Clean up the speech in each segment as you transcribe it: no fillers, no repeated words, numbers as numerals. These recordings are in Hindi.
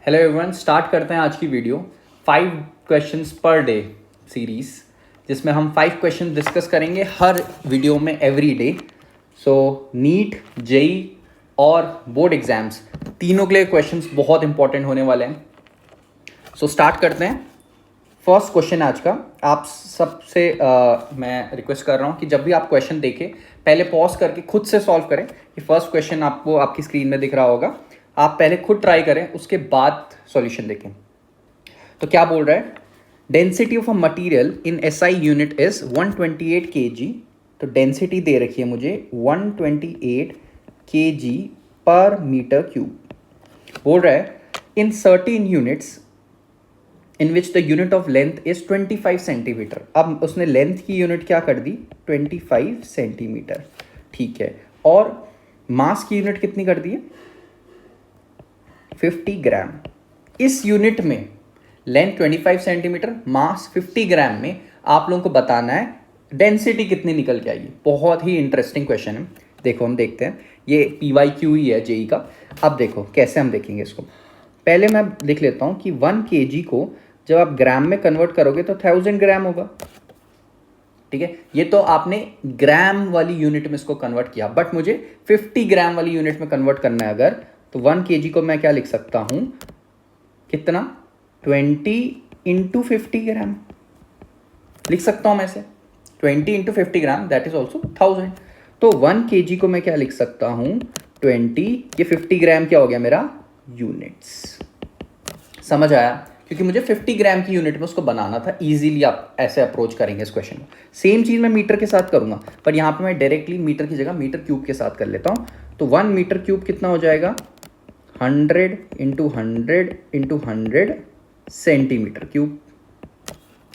हेलो एवरीवन, स्टार्ट करते हैं आज की video 5 questions per day series, जिसमें हम 5 क्वेश्चन डिस्कस करेंगे हर वीडियो में एवरी डे। सो नीट, जेई और बोर्ड एग्जाम्स तीनों के लिए क्वेश्चंस बहुत इंपॉर्टेंट होने वाले हैं। सो स्टार्ट करते हैं। फर्स्ट क्वेश्चन आज का आप सबसे मैं रिक्वेस्ट कर रहा हूँ कि जब भी आप क्वेश्चन देखें पहले पॉज करके खुद से सॉल्व करें। कि फर्स्ट क्वेश्चन आपको आपकी स्क्रीन में दिख रहा होगा, आप पहले खुद ट्राई करें, उसके बाद सॉल्यूशन देखें। तो क्या बोल रहा है, density of a material in SI unit is 128 kg। तो डेंसिटी दे रखी है मुझे 128 kg पर मीटर क्यूब। बोल रहा है in certain units in which the unit of length is 25 centimetre. अब उसने लेंथ की यूनिट क्या कर दी, 25 सेंटीमीटर। ठीक है, और मास की यूनिट कितनी कर दी है, 50 ग्राम। इस यूनिट में लेंथ 25 सेंटीमीटर, मास 50 ग्राम में आप लोगों को बताना है डेंसिटी कितनी निकल के आएगी। बहुत ही इंटरेस्टिंग क्वेश्चन है। देखो हम देखते हैं, ये PYQ ही है जेई का। अब देखो कैसे हम देखेंगे इसको। पहले मैं लिख लेता हूँ कि 1 kg को जब आप ग्राम में कन्वर्ट करोगे तो 1000 ग्राम होगा। ठीक है, ये तो आपने ग्राम वाली यूनिट में इसको कन्वर्ट किया, बट मुझे 50 ग्राम वाली यूनिट में कन्वर्ट करना है अगर, तो 1 kg को मैं क्या लिख सकता हूं, कितना, 20 इंटू 50 ग्राम लिख सकता हूं मैं इसे। 20 into 50 gram that is also 1000। तो 1 kg को मैं क्या लिख सकता हूं, 20, ये 50 ग्राम क्या हो गया मेरा, यूनिट्स। समझ आया, क्योंकि मुझे 50 ग्राम की यूनिट में उसको बनाना था। इजीली आप ऐसे अप्रोच करेंगे इस क्वेश्चन को। सेम चीज़ मैं मीटर के साथ करूंगा, पर यहाँ पे मैं डायरेक्टली मीटर की जगह मीटर क्यूब के साथ कर लेता हूँ। तो 1 मीटर क्यूब कितना हो जाएगा, 100 into 100 into 100 centimetre cube.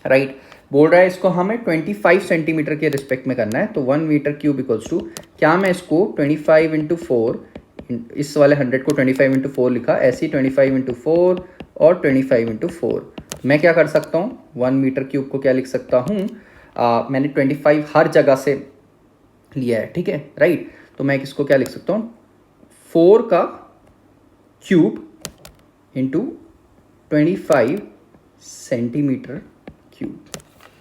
Right, बोल रहा है इसको हमें 25 सेंटीमीटर के रिस्पेक्ट में करना है। तो 1 मीटर क्यूब इक्वल्स टू, क्या मैं इसको 25 इंटू 4, इस वाले 100 को 25 इंटू 4 लिखा, ऐसे ही 25 इंटू 4 और 25 इंटू 4। मैं क्या कर सकता हूँ, 1 मीटर क्यूब को क्या लिख सकता हूँ, मैंने 25 हर जगह से लिया है। ठीक है, राइट। तो मैं इसको क्या लिख सकता हूँ, 4 का cube into 25 centimetre cube.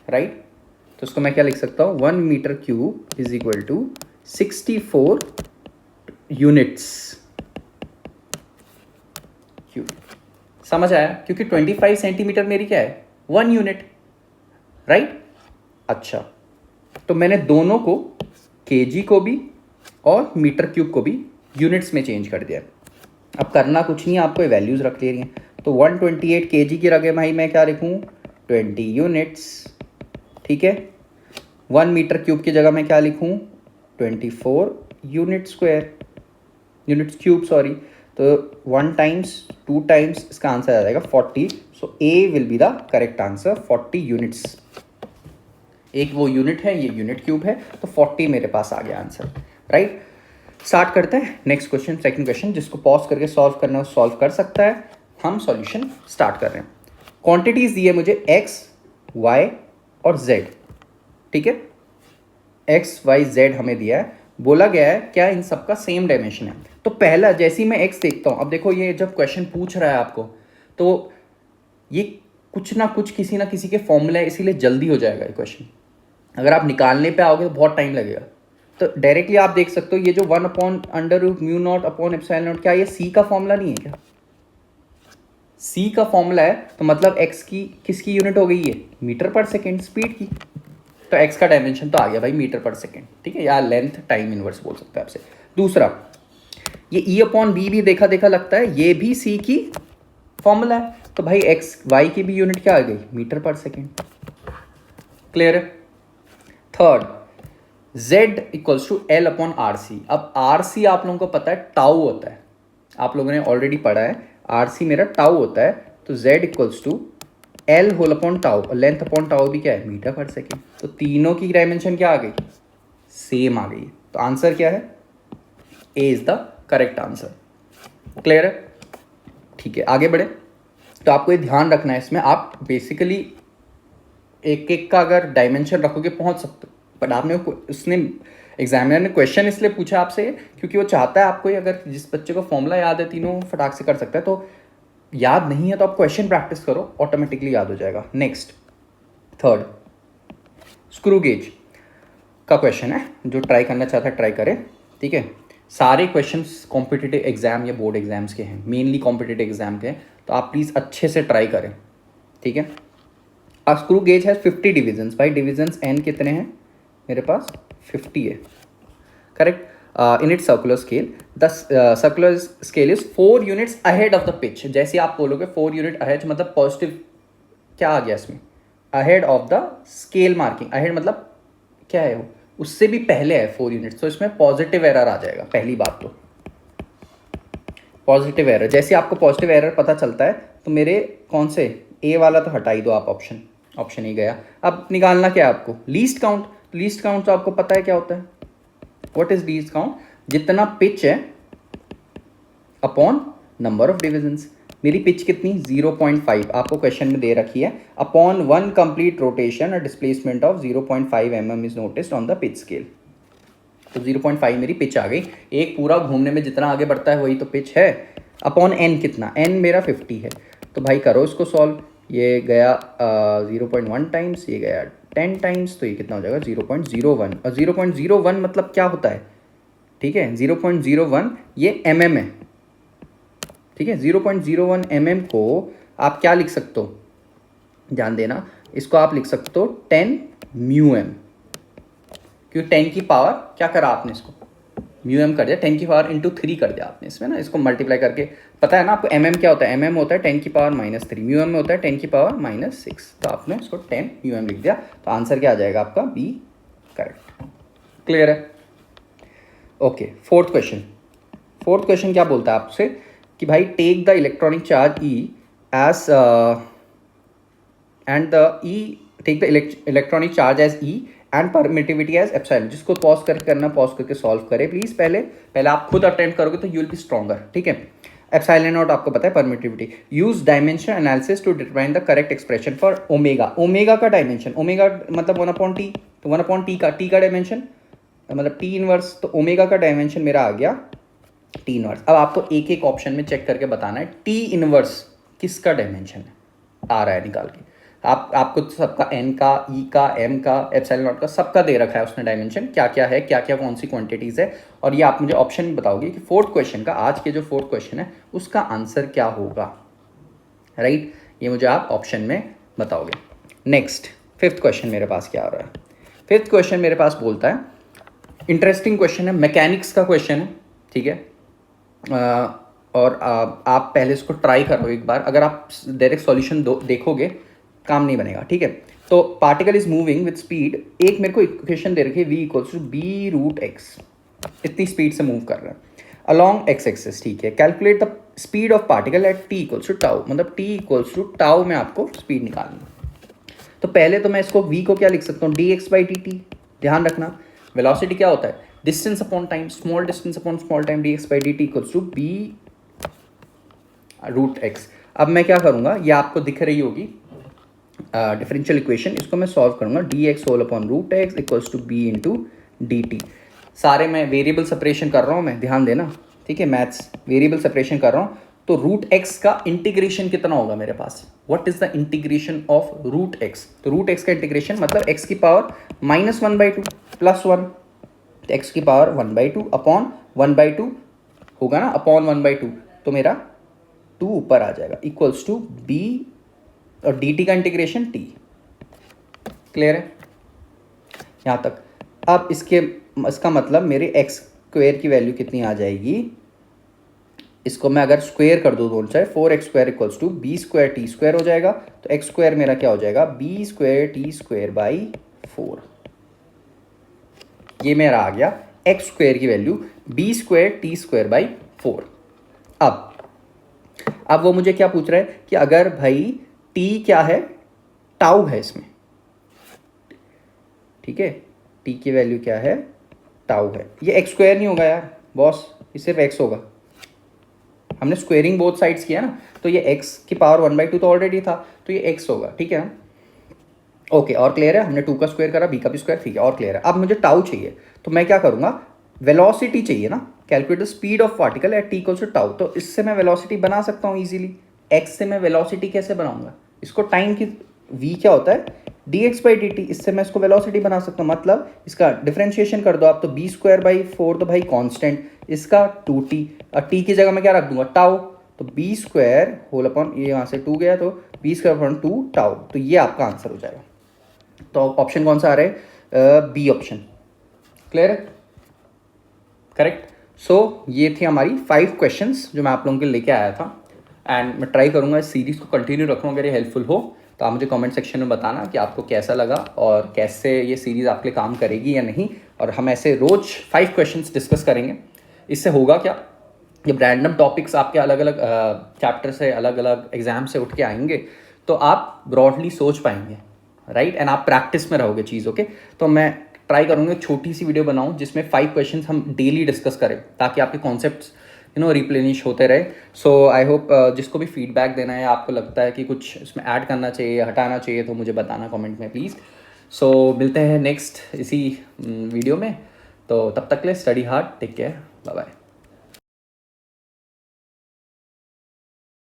Right, तो उसको मैं क्या लिख सकता हूँ, 1 metre cube is equal to 64 units cube. समझ आया, क्योंकि 25 सेंटीमीटर मेरी क्या है, 1 यूनिट। राइट, अच्छा, तो मैंने दोनों को, केजी को भी और मीटर क्यूब को भी यूनिट्स में चेंज कर दिया। अब करना कुछ नहीं है, आपको वैल्यूज रख ले रही हैं। तो 128 kg की जगह भाई मैं क्या लिखूं, 20 यूनिट्स। ठीक है, 1 मीटर क्यूब की जगह मैं क्या लिखूं, 24 unit square, units cube sorry. तो 1 टाइम्स 2 टाइम्स इसका आंसर आ जाएगा 40। So A will be the correct answer, 40 units. एक वो यूनिट है, ये यूनिट क्यूब है, तो 40 मेरे पास आ गया आंसर। राइट, स्टार्ट करते हैं नेक्स्ट क्वेश्चन, सेकंड क्वेश्चन। जिसको पॉज करके सॉल्व करना है सॉल्व कर सकता है। हम सॉल्यूशन स्टार्ट कर रहे हैं। क्वांटिटीज दी है मुझे x, y और z। ठीक है, x, y, z हमें दिया है। बोला गया है क्या इन सबका सेम डायमेंशन है। तो पहला, जैसे ही मैं x देखता हूं, अब देखो ये जब क्वेश्चन पूछ रहा है आपको, तो ये कुछ ना कुछ किसी ना किसी के फॉर्मूला है, इसीलिए जल्दी हो जाएगा ये क्वेश्चन। अगर आप निकालने पे आओगे तो बहुत टाइम लगेगा। तो डायरेक्टली आप देख सकते हो, ये जो 1/√μ0/ε0, क्या ये c का फॉर्मूला नहीं है क्या, c का फॉर्मूला है। तो मतलब x की किसकी यूनिट हो गई है, मीटर पर सेकेंड, स्पीड की। तो x का डायमेंशन तो आ गया भाई मीटर पर सेकेंड। ठीक है, या लेंथ टाइम इनवर्स बोल सकते हैं आपसे। दूसरा, ये E/B भी देखा देखा लगता है, ये भी c की फॉर्मूला है। तो भाई x, y की भी यूनिट क्या आ गई, मीटर पर सेकेंड। क्लियर है। Third, z equals to L/RC। अब RC आप लोगों को पता है टाउ होता है, आप लोगों ने ऑलरेडी पढ़ा है, RC मेरा टाउ होता है। तो z equals to L whole upon tau, और लेंथ अपॉन टाउ भी क्या है, मीटर पर सेकेंड। तो तीनों की डायमेंशन क्या आ गई, सेम आ गई। तो आंसर क्या है, A is the correct answer. Clear है। ठीक है, आगे बढ़े। तो आपको ये ध्यान रखना है, इसमें आप बेसिकली एक एक का अगर डायमेंशन रखोगे पहुंच सकते हो, बट आपने उसने एग्जामिनर ने क्वेश्चन इसलिए पूछा आपसे क्योंकि वो चाहता है आपको, अगर जिस बच्चे को फॉर्मूला याद है तीनों फटाक से कर सकता है। तो याद नहीं है तो आप क्वेश्चन प्रैक्टिस करो, ऑटोमेटिकली याद हो जाएगा। नेक्स्ट, थर्ड, स्क्रू गेज का क्वेश्चन है, जो ट्राई करना चाहता है ट्राई करे, ठीक है। सारे क्वेश्चंस कॉम्पिटिटिव एग्जाम या बोर्ड एग्जाम्स के हैं, मेनली कॉम्पिटिटिव एग्जाम के हैं, तो आप प्लीज़ अच्छे से ट्राई करें, ठीक है। A screw gauge has 50 divisions, भाई डिविजन्स एन कितने हैं मेरे पास, 50 है, correct. In it circular scale, the circular scale is 4 units ahead of the pitch. जैसे आप बोलोगे 4 यूनिट अहेड मतलब पॉजिटिव क्या आ गया इसमें, ahead of the scale marking, ahead मतलब क्या है वो, उससे भी पहले है 4 यूनिट्स, तो इसमें पॉजिटिव एरर आ जाएगा। पहली बात तो पॉजिटिव एरर, जैसे आपको पॉजिटिव एरर पता चलता है तो मेरे कौन से ए वाला तो हटा ही दो आप, ऑप्शन ही गया। अब निकालना क्या है आपको, लीस्ट काउंट। लीस्ट काउंट तो आपको पता है क्या होता है, व्हाट इज लीस्ट काउंट, जितना पिच है अपॉन नंबर ऑफ डिविजन्स। मेरी पिच कितनी 0.5 आपको क्वेश्चन में दे रखी है, अपॉन 1 कंप्लीट रोटेशन और displacement of 0.5 mm is noticed on the pitch scale. तो 0.5 मेरी पिच आ गई, एक पूरा घूमने में जितना आगे बढ़ता है वही तो पिच है, अपॉन एन कितना, एन मेरा 50 है। तो भाई करो इसको सॉल्व, ये गया 0.1 टाइम्स, ये गया 10 टाइम्स, तो ये कितना हो जाएगा 0.01। और 0.01 मतलब क्या होता है, ठीक है, 0.01 ये mm है, ठीक है। 0.01 mm को आप क्या लिख सकते हो, ध्यान देना, इसको आप लिख सकते हो 10 μm, क्योंकि 10 की पावर क्या करा आपने, इसको μm कर दिया, 10 की पावर इंटू 3 कर दिया आपने इसमें ना, इसको मल्टीप्लाई करके, पता है ना आपको mm क्या होता है, mm होता है 10 की पावर -3, μm में होता है 10 की पावर -6, तो आपने इसको 10 μm लिख दिया, तो आंसर क्या आ जाएगा आपका बी, करेक्ट। क्लियर है, ओके। फोर्थ क्वेश्चन क्या बोलता है आपसे कि भाई take the electronic charge E as and the E, take the electronic charge as E and permittivity as epsilon. जिसको पॉज करके करना, पॉज करके सॉल्व करे प्लीज, पहले आप खुद अटेम्प्ट करोगे तो यू विल बी स्ट्रॉन्गर, ठीक है। एप्सिलॉन नॉट आपको पता है permittivity. Use dimension analysis to determine the correct expression for omega. Omega का डायमेंशन, ओमेगा मतलब 1/t, तो 1/t का डायमेंशन मतलब टी इनवर्स, तो ओमेगा का डायमेंशन मेरा आ गया टी इनवर्स। अब आपको एक एक ऑप्शन में चेक करके बताना है टी इनवर्स किसका डायमेंशन है, आ रहा है निकाल के। आपको सबका एन का, ई का, एम का, एप्सिलॉन नॉट का, सबका दे रखा है उसने डायमेंशन, क्या क्या है, क्या क्या कौन सी क्वांटिटीज़ है, और ये आप मुझे ऑप्शन में बताओगे कि फोर्थ क्वेश्चन का, आज के जो फोर्थ क्वेश्चन है उसका आंसर क्या होगा, राइट। ये मुझे आप ऑप्शन में बताओगे। नेक्स्ट, फिफ्थ क्वेश्चन मेरे पास क्या आ रहा है, फिफ्थ क्वेश्चन मेरे पास बोलता है, इंटरेस्टिंग क्वेश्चन है, मैकेनिक्स का क्वेश्चन है, ठीक है। और आप पहले इसको ट्राई करो एक बार, अगर आप डायरेक्ट सॉल्यूशन देखोगे काम नहीं बनेगा, ठीक है। तो particle is moving with speed, एक मेरे को इक्वेशन दे रखी है v इक्वल्स टू b√x, इतनी स्पीड से मूव कर रहा है अलॉन्ग x एक्सिस, ठीक है। Calculate the speed of particle at t equals to tau, मतलब t इक्वल्स टू टाउ में आपको स्पीड निकालनी है। तो पहले तो मैं इसको v को क्या लिख सकता हूँ, dx/dt, ध्यान रखना वेलोसिटी क्या होता है, distance upon time, small distance upon small time, dx/dt equals to b√x। अब मैं क्या करूँगा, ये आपको दिख रही होगी डिफरेंशियल इक्वेशन, इसको मैं सॉल्व करूंगा, dx whole upon √x equals to b into dt। सारे मैं वेरिएबल सेपरेशन कर रहा हूँ मैं, ध्यान देना, ठीक है, मैथ्स वेरिएबल सेपरेशन कर रहा हूँ। तो √x का इंटीग्रेशन कितना होगा मेरे पास, what is the integration of √x, तो √x का इंटीग्रेशन मतलब x की पावर -1/2 प्लस 1, तो x की पावर 1/2 अपॉन 1/2 होगा ना, अपॉन 1/2, तो मेरा 2 ऊपर आ जाएगा, इक्वल्स टू b और dt का इंटीग्रेशन t। क्लियर है यहाँ तक। अब इसका मतलब मेरे x स्क्वायर की वैल्यू कितनी आ जाएगी, इसको मैं अगर स्क्वायर कर दूँ दोनों side, 4x² equals to b² t² हो जाएगा, तो x स्क्वायर मेरा क्या हो जाएगा, b² t²/4। ये मेरा आ गया x स्क्वायर की वैल्यू b² t²/4। अब वो मुझे क्या पूछ रहा है कि अगर भाई t क्या है, टाउ है इसमें, ठीक है, t की वैल्यू क्या है, टाउ है। ये x स्क्वायर नहीं होगा यार बॉस, ये सिर्फ x होगा, हमने स्क्वेयरिंग बोथ साइड्स किया ना, तो ये x की पावर 1/2 तो ऑलरेडी था, तो ये x होगा, ठीक है ना। ओके, और क्लियर है, हमने 2 का स्क्वायर करा, b का भी स्क्वायर, ठीक है, और क्लियर है। अब मुझे टाउ चाहिए, तो मैं क्या करूंगा, वेलोसिटी चाहिए ना, calculate the speed of particle at t equals to tau, तो इससे मैं वेलोसिटी बना सकता हूँ इजीली, एक्स से मैं वेलोसिटी कैसे बनाऊंगा, इसको टाइम की v क्या होता है dx/dt, इससे मैं इसको वेलोसिटी बना सकता हूँ। मतलब इसका डिफरेंशिएशन कर दो आप तो b²/4 तो भाई कांस्टेंट, इसका 2t, और t की जगह मैं क्या रख दूंगा टाउ, तो b² होल अपॉन ये यहाँ से 2 गया तो b²/2 टाउ, तो ये आपका आंसर हो जाएगा। तो ऑप्शन कौन सा आ रहा है, बी ऑप्शन। क्लियर है, करेक्ट। सो ये थी हमारी 5 क्वेश्चंस जो मैं आप लोगों के लिए लेके आया था, एंड मैं ट्राई करूँगा इस सीरीज़ को कंटिन्यू रखूँ। अगर ये हेल्पफुल हो तो आप मुझे कमेंट सेक्शन में बताना कि आपको कैसा लगा और कैसे ये सीरीज़ आपके लिए काम करेगी या नहीं। और हम ऐसे रोज़ 5 क्वेश्चंस डिस्कस करेंगे। इससे होगा क्या, जब रैंडम टॉपिक्स आपके अलग अलग चैप्टर से, अलग अलग एग्जाम से उठ के आएंगे तो आप ब्रॉडली सोच पाएंगे, राइट, एंड आप प्रैक्टिस में रहोगे चीज़ों के। तो मैं ट्राई करूँगा छोटी सी वीडियो बनाऊँ जिसमें 5 क्वेश्चंस हम डेली डिस्कस करें, ताकि आपके कॉन्सेप्ट्स रिप्लेनिश होते रहे। सो आई होप जिसको भी फीडबैक देना है, आपको लगता है कि कुछ इसमें ऐड करना चाहिए, हटाना चाहिए, तो मुझे बताना कमेंट में प्लीज़। सो मिलते हैं नेक्स्ट इसी वीडियो में, तो तब तक के लिए study hard, take care, bye bye.